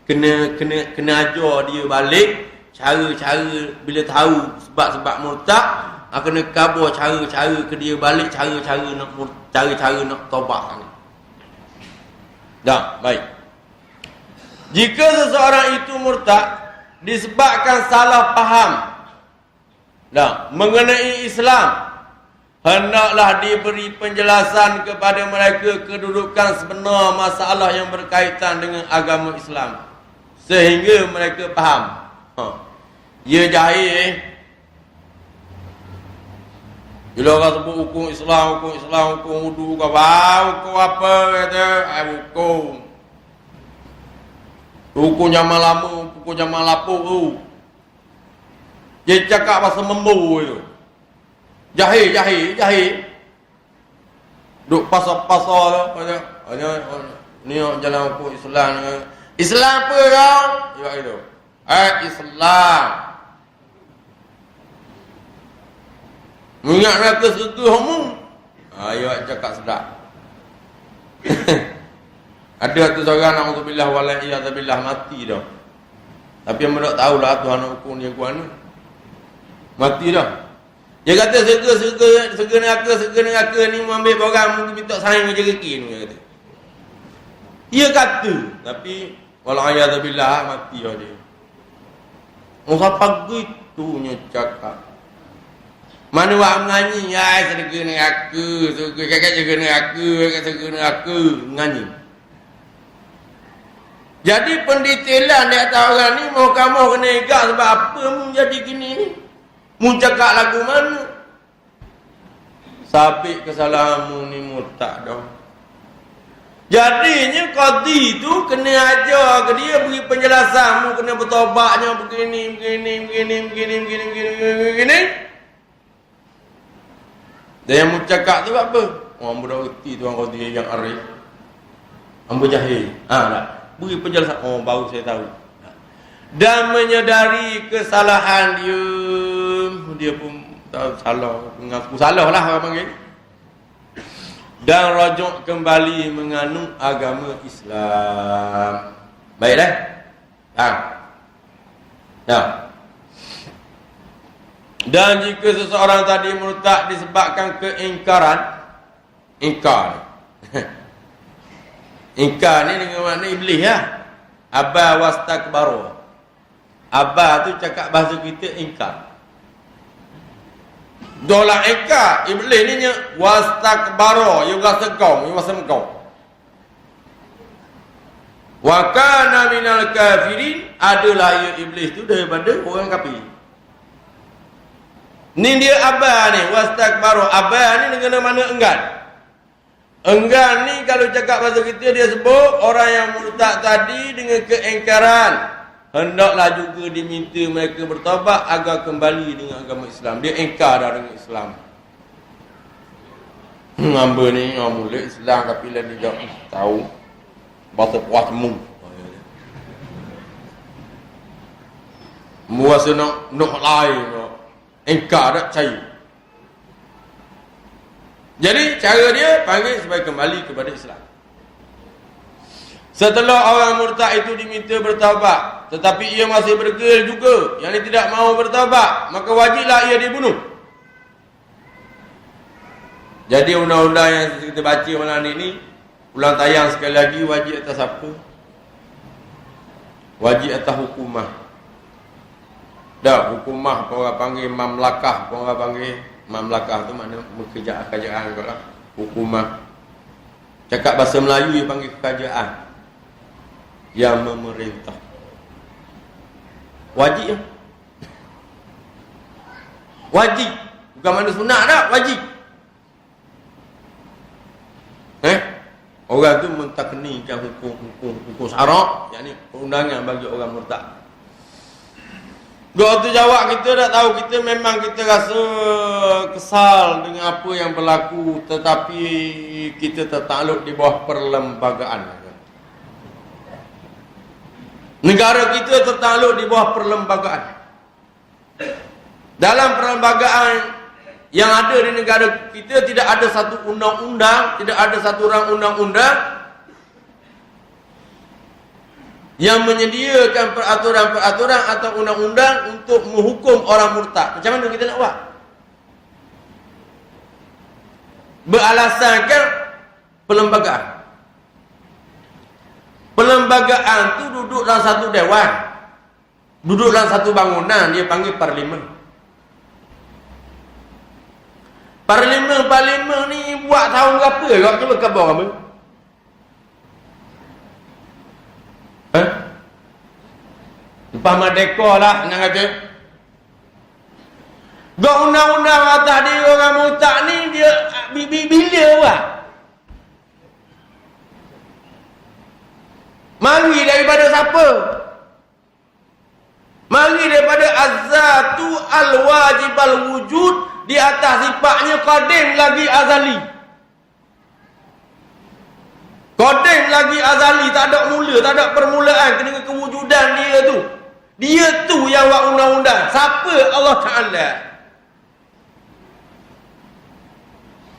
kena ajar dia balik cara-cara bila tahu sebab-sebab murtad, kena khabar cara-cara ke dia balik, cara-cara nak taubat ni. Dah, baik. Jika seseorang itu murtad disebabkan salah faham mengenai Islam, hendaklah diberi penjelasan kepada mereka kedudukan sebenar masalah yang berkaitan dengan agama Islam sehingga mereka faham. Ia jahil bila orang sebut hukum Islam, hukum wudu, hukum apa kata, hukum zaman lama, hukum zaman lapuk tu. Dia cakap pasal membu tu. Jahil. Duk pasal-pasal tu. Ni jalan hukum Islam. Islam apa kau? Ya itu. Islam. Mengingat neraka surga kamu. Ya cakap sedap. Ada tu seorang na'udzubillah wala'iyadzubillah mati dah. Tapi yang tak tahulah Tuhan nak hukum dia ke mana. Mati dah. Dia kata sega neraka ni ambil barang mungkin minta saing kerja kaki ni dia kata. Dia kata tapi wala'iyadzubillah mati dah dia. Orang pagi itunya cakap. Mana buat menganyi sega neraka menganyi. Jadi pendetailan dia tahu orang ni mau kamu kena igak sebab apa mu jadi gini ni. Mu cakap lagu mana? Sabit kesalahanmu ni murtad dah. Jadinya qadi tu kena ajar ke dia beri penjelasan, mu kena bertaubatnya begini. Dan yang mu cakap tu apa? Orang budak reti tu orang qadi yang arif. Hamba jahil. Tak. Beri penjelasan, baru saya tahu. Dan menyedari kesalahan dia pun tahu salah, mengaku salah lah orang panggil. Dan rujuk kembali menganut agama Islam. Baiklah. Dan jika seseorang tadi murtad disebabkan keingkaran, ingkar ni dengan makna iblis Aba wastakbaru. Aba tu cakap bahasa kita ingkar. Dolah ingkar. Iblis ni wastakbaru. Ia rasa kau. Ia rasa kau. Wa kana minal kafirin. Adalah ia iblis tu daripada orang kafir. Ni dia aba ni. Wastakbaru. Aba ni dengan mana enggan. Enggan ni kalau cakap bahasa kita dia sebut orang yang murtad tadi dengan keingkaran. Hendaklah juga diminta mereka bertaubat agar kembali dengan agama Islam. Dia ingkar dah dengan Islam. Hamba ni orang mulut Islam tapi lah dia tahu bahasa puas temu. Muasa nak lain nak engkar dak cai. Jadi cara dia panggil supaya kembali kepada Islam. Setelah orang murtad itu diminta bertaubat, tetapi ia masih bergel juga, yang tidak mahu bertaubat, maka wajiblah ia dibunuh. Jadi undang-undang yang kita baca malam ini, ulang tayang sekali lagi, wajib atas apa? Wajib atas hukumah. Dah, hukumah orang panggil mamlakah, orang panggil mamlakah tu makna kerajaan kot lah. Hukumah. Cakap bahasa Melayu dia panggil kerajaan yang memerintah. Wajib. Wajib. Bukan mana sunat dah, wajib. Orang tu mentaknikan hukum syarak, yakni perundangan bagi orang murtad. Dua tu jawab kita dah tahu, kita memang kita rasa kesal dengan apa yang berlaku, tetapi kita tertakluk di bawah perlembagaan. Negara kita tertakluk di bawah perlembagaan. Dalam perlembagaan yang ada di negara kita tidak ada satu undang-undang, tidak ada satu orang undang-undang yang menyediakan peraturan-peraturan atau undang-undang untuk menghukum orang murtad. Macam mana kita nak buat? Beralasankan perlembagaan. Perlembagaan tu duduk dalam satu dewan, duduk dalam satu bangunan, dia panggil parlimen. Parlimen ni buat tahun berapa? Kau cuba khabar apa? Lepas merdeka lah, nak kata. Gak undang-undang atas dia orang murtad ni, dia bila buat? Mari daripada siapa? Mari daripada azatu al-wajibal wujud, di atas sifatnya qadim lagi azali. Qadim lagi azali, tak ada mula, tak ada permulaan dengan kewujudan dia tu. Dia tu yang buat undang-undang. Siapa? Allah Ta'ala.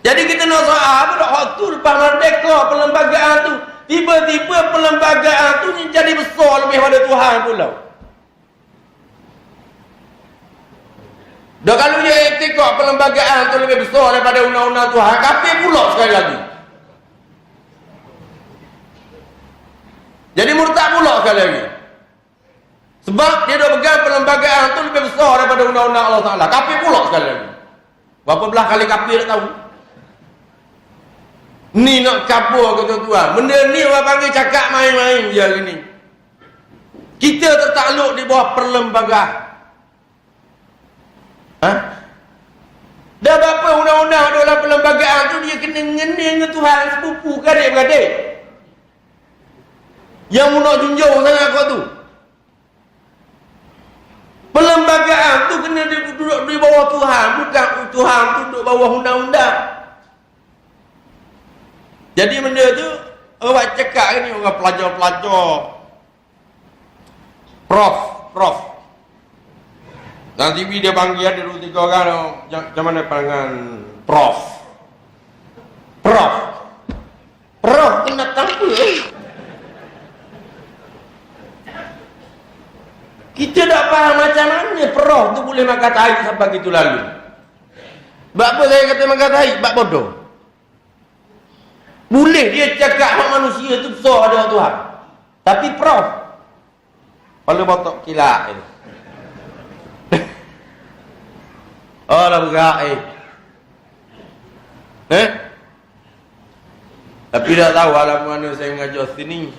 Jadi kita nak soal apa dah hak tu lepas merdeka perlembagaan tu. Tiba-tiba perlembagaan tu ni jadi besar lebih pada Tuhan pula. Dah kalau dia iktikad perlembagaan tu lebih besar daripada undang-undang Tuhan, kafir pula sekali lagi. Jadi murtad pula sekali lagi. Sebab dia dah pegang perlembagaan tu lebih besar daripada undang-undang Allah Ta'ala. Kafir pula sekali lagi. Berapa belah kali kafir tak tahu. Ni nak kabur ke tuan-tuan. Benda ni orang panggil cakap main-main je hari ni. Kita tertakluk di bawah perlembagaan. Dah berapa undang-undang dalam perlembagaan tu dia kena ngening dengan Tuhan sepupu adik-beradik. Yang mu nak junjung sangat kau tu. Perlembagaan tu kena duduk di bawah Tuhan, bukan Tuhan tu duduk bawah undang-undang. Jadi benda tu orang cakap ni, orang pelajar-pelajar, prof. Dalam TV dia panggil ada 2-3 orang, macam mana pandangan prof kena tanpa kita tak faham macam mana prof tu boleh makan tahi sampai gitu lalu. Sebab apa saya kata makan tahi? Sebab bodoh. Boleh dia cakap hak manusia tu besar ada Tuhan, tapi prof kepala botok kilak ni. Oh lah bergerak tapi tak tahu alam mana saya mengajar sini.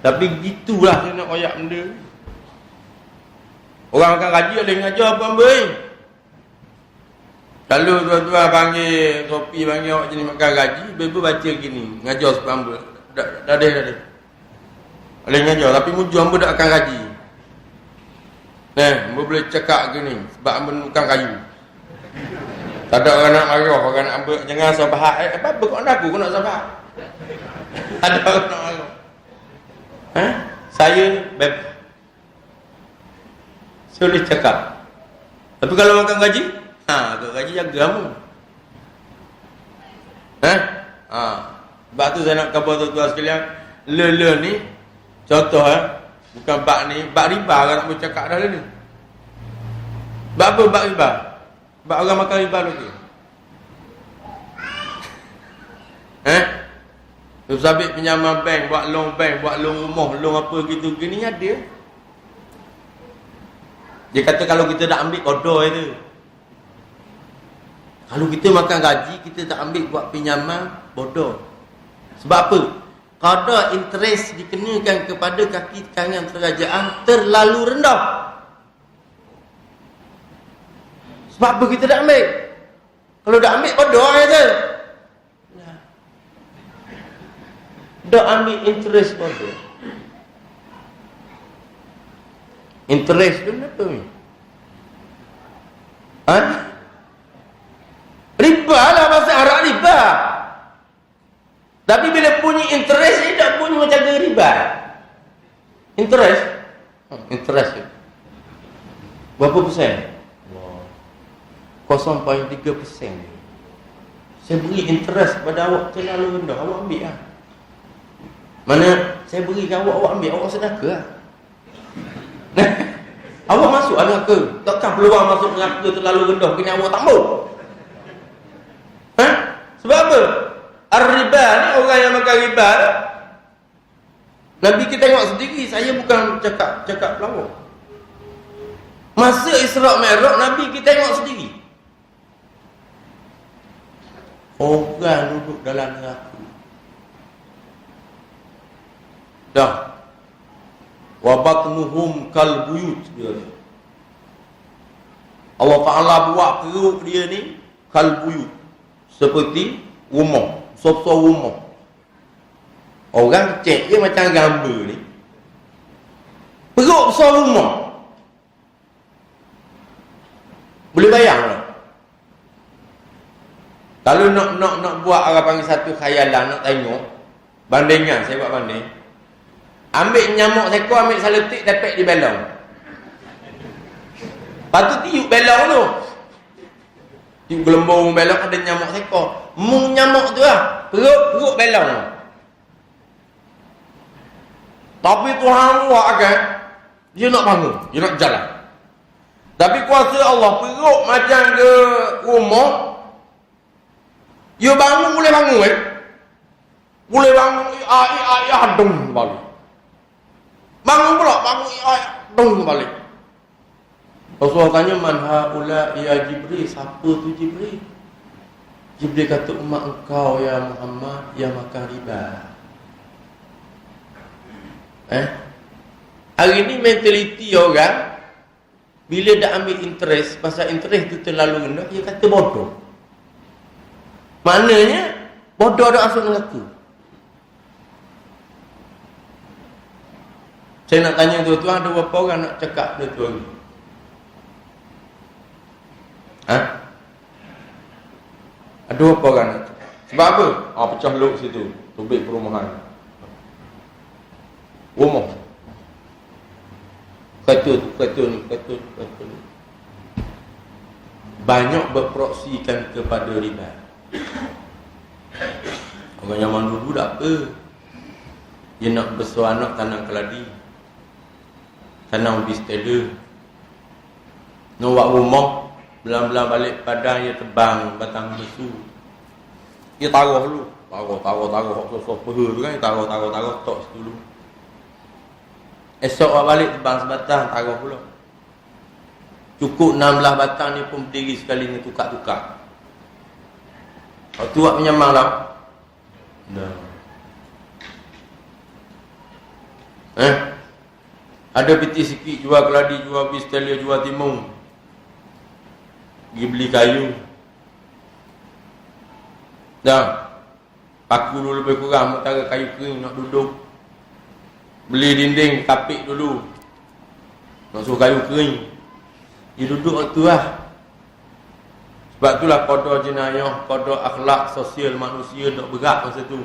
Tapi gitulah saya nak koyak benda. Orang akan gaji ada mengajar apa ambil. Kalau tuan-tuan panggil Sopi, panggil awak jenis makan gaji, betul baca gini, mengajar sebab ambil. Dah ada. Boleh mengajar tapi mujur ambil tak akan gaji. Hamba boleh cakap gini sebab hamba bukan kayu. Tak ada orang nak marah, orang nak ambil jangan sabar. Apa kau nak aku nak sabar? Ada orang nak marah. Saya bebas. Saya boleh cakap. Tapi kalau makan gaji, gaji jaga kamu. Sebab tu saya nak khabar tuan-tuan sekalian, le ni contoh bukan bak ni, bak riba kan nak bercakap dah ni. Bak apa bak riba? Bak orang makan riba lagi. Tu sabit pinjaman bank, buat loan bank, buat loan rumah, loan apa gitu gini ada. Dia kata kalau kita tak ambil kodok itu. Kalau kita makan gaji, kita tak ambil buat pinjaman, bodoh. Sebab apa? Qada interest dikenakan kepada kaki tangan kerajaan terlalu rendah. Sebab apa kita tak ambil? Kalau tak ambil, bodoh je. Tak ambil interest bodoh. Interest tu apa ni? Riba lah bahasa Arab, riba. Tapi bila bunyi interest, dia tak bunyi macam riba. Interest? Interest tu. Berapa persen? 0.3%. Saya beri interest pada awak terlalu rendah, awak ambil lah. Mana saya berikan awak ambil, awak sedekah lah. Awak masuk neraka. Takkan peluang masuk neraka terlalu rendah, kena awak tambah. Sebab apa? Ar-riba ni orang yang makan riba. Nabi kita tengok sendiri, saya bukan cakap pelawak. Masa Isra' Mi'raj Nabi kita tengok sendiri. Orang duduk dalam neraka. Dah. Wa batnuhum kal buyut dia. Allah Taala buat perut dia ni kal buyut, seperti rumah, sop-sop rumah. Orang cek dia macam gambar ni. Perut besar rumah. Boleh bayang tak? Kalau nak buat orang panggil satu khayalan, nak tengok bandingan, saya buat banding. Ambil nyamuk seekor, ambil saletik, dapat di belong. Lepas tu tiup belong tu. Tiup gelembung belong, ada nyamuk seekor. Mung nyamuk tu lah, perut belong. Tapi Tuhan buat kan, dia nak bangun, dia nak jalan. Tapi kuasa Allah, perut macam ke rumah, dia bangun boleh bangun boleh bangun, adung balik. Bangun pula, bangun, adung balik. Rasulullah tanya, man haula ya Jibril, siapa tu Jibril? Jibril kata, umat engkau ya Muhammad yang makan riba. Hari ni mentaliti orang, bila dah ambil interest, pasal interest tu terlalu rendah, dia kata bodoh. Maknanya bodoh dah masuk neraka. Saya nak tanya tuan-tuan, ada berapa orang nak cakap benda tu lagi? Ada berapa orang nak cakap? Sebab apa? Pecah luk situ, tubik perumahan. Rumah. Kata ni. Banyak berproksikan kepada riba. Orang zaman dulu tak apa. Dia nak besar anak tanam keladi, tanam bistela. Nak buat rumah, belang-belang balik padang, dia tebang batang besu. Dia taruh dulu. Taruh. Sosok peha tu kan, taruh tok situ dulu. Esok balik tebang sebatang, taruh pula. Cukup 16 batang ni pun berdiri sekali ni, tukar-tukar. Waktu buat menyamang lah. Ada peti sikit, jual keladi, jual bistela, jual timun. Pergi beli kayu. Paku dulu lebih kurang, mentara kayu kering nak duduk. Beli dinding, kapik dulu. Nak suruh kayu kering. Dia duduk waktu lah. Sebab itulah qada jenayah, qada akhlak sosial manusia nak berat masa tu.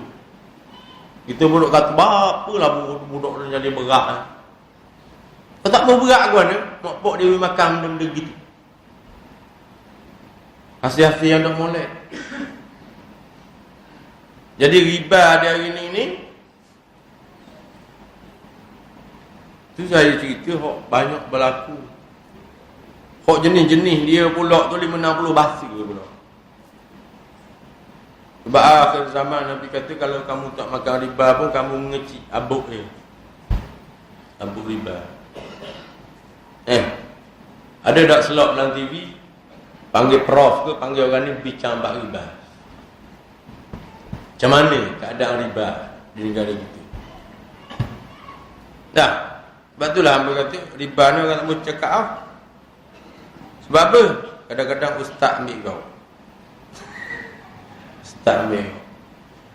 Kita pun nak kata, apalah budak dia jadi berat. Kau tak mau berat ke mana? Mak pok dia makan benda-benda gitu. Hasil-hasil yang nak molek. Jadi riba dia hari ni tu saya cerita banyak berlaku. Jenis-jenis dia pula tu 5-60 bahasa pula. Sebab akhir zaman Nabi kata kalau kamu tak makan riba pun kamu mengecik abuk dia. Abuk riba. Ada tak slot dalam TV panggil prof ke panggil orang ni bincang bab riba. Macam mana keadaan riba di negara kita? Dah. Sebab itulah hamba kata riba ni orang tak mau cakap Sebab apa? Kadang-kadang ustaz ambil kau. Ustaz ambil kau.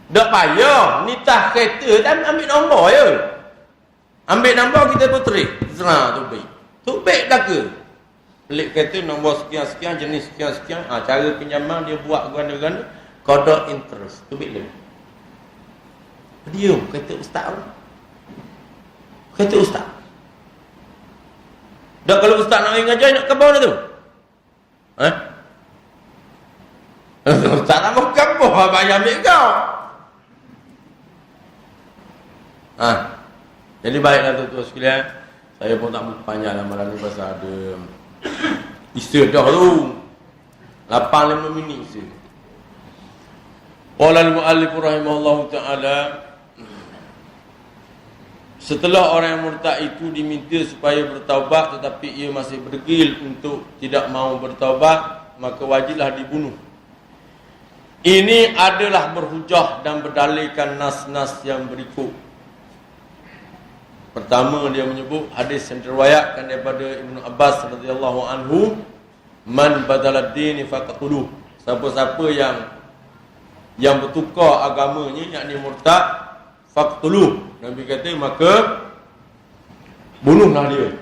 Tak payah. Nitah kereta dan ambil nombor je. Ambil nombor kita puteri. Serah tu baik. Tu baik dah ke? Pelik kereta nombor sekian-sekian, jenis sekian-sekian. Cara pinjaman dia buat ganda-ganda. Qada interest. Tu baik lagi. Diam kata ustaz. Kata ustaz. Dah kalau ustaz nak ngajar nak kebau dah tu. Ustaz nak mau kebau apa yang ambil kau? Jadi baiklah tuan-tuan sekalian. Saya pun tak panjang malam ni pasal ada isu dah tu. 8-5 minit isu. Qala al-muallif rahimahullahu ta'ala, setelah orang yang murtad itu diminta supaya bertaubat tetapi ia masih berdegil untuk tidak mahu bertaubat, maka wajiblah dibunuh. Ini adalah berhujah dan berdalilkan nas-nas yang berikut. Pertama dia menyebut hadis yang diriwayatkan daripada Ibnu Abbas radhiyallahu anhu, man badalad din faqatuluh. Siapa-siapa yang bertukar agamanya, yakni murtad, faqtuluh. Nabi kata maka bunuhlah dia.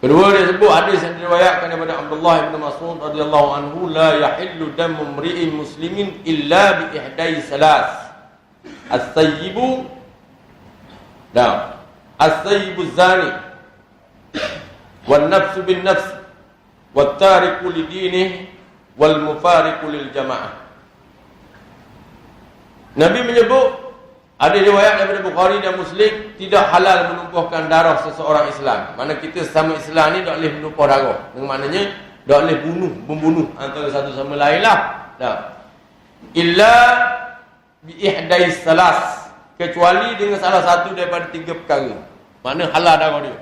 Kedua dia sebut hadis yang diriwayatkan daripada Abdullah bin Mas'ud radhiyallahu anhu, la yahillu damu mri'in muslimin illa bi ihdai salas. As-sayyibu as-sayyibu zani wan nafsu bin nafs wat tariku li dinihi wal mufariqu lil jamaah. Nabi menyebut, ada riwayat daripada Bukhari dan Muslim, tidak halal menumpahkan darah seseorang Islam. Mana kita sesama Islam ni tak boleh menumpah darah. Dengan maknanya tak boleh membunuh antara satu sama lain lah. Illa bi ihdai salas, kecuali dengan salah satu daripada 3 perkara. Mana halal darah dia.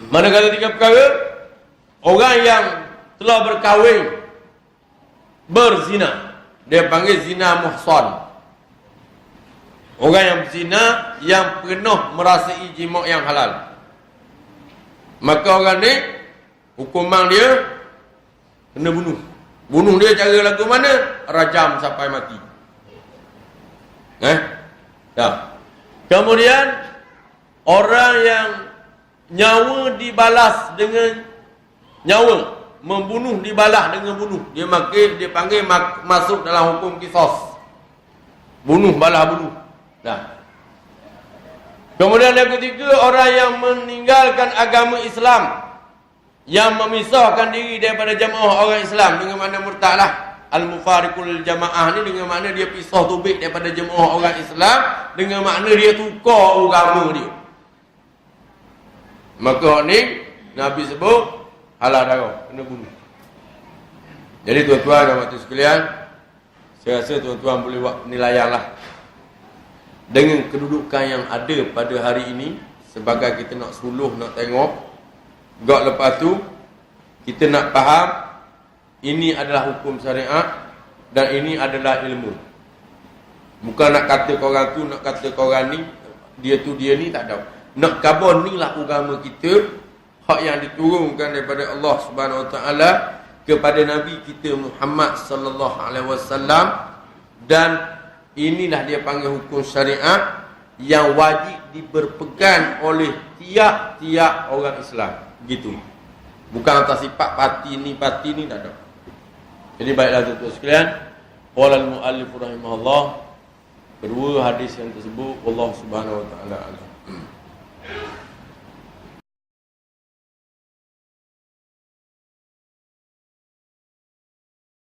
Mana kata 3 perkara? Orang yang telah berkahwin berzina, dia panggil zina muhsan. Orang yang berzina yang pernah merasai jima' yang halal. Maka orang ni hukuman dia kena bunuh. Bunuh dia cara lagu mana? Rajam sampai mati. Kemudian orang yang nyawa dibalas dengan nyawa, membunuh dibalas dengan bunuh, dia panggil masuk dalam hukum qisas. Bunuh balas bunuh. Kemudian yang ketiga, orang yang meninggalkan agama Islam, yang memisahkan diri daripada jamaah orang Islam, dengan makna murtadlah. Al-mufariqul jamaah ni dengan makna dia pisah tubik daripada jemaah orang Islam, dengan makna dia tukar agama dia. Maka ni Nabi sebut halal darah, kena bunuh. Jadi tuan-tuan dan waktu sekalian, saya rasa tuan-tuan boleh buat penilaian lah dengan kedudukan yang ada pada hari ini. Sebagai kita nak suluh, nak tengok gak lepas tu kita nak faham ini adalah hukum syariat dan ini adalah ilmu. Bukan nak kata korang tu, nak kata korang ni, dia tu dia ni, tak ada. Nak khabar ni lah agama kita, hak yang diturunkan daripada Allah Subhanahu Wa Taala kepada Nabi kita Muhammad sallallahu alaihi wasallam, dan inilah dia panggil hukum syariat yang wajib diberpegang oleh tiap-tiap orang Islam. Begitu. Bukan atas sifat parti ni tak ada. Jadi baiklah tuan-tuan sekalian, qala al-muallif rahimahullah, kedua hadis yang tersebut Allah Subhanahu wa taala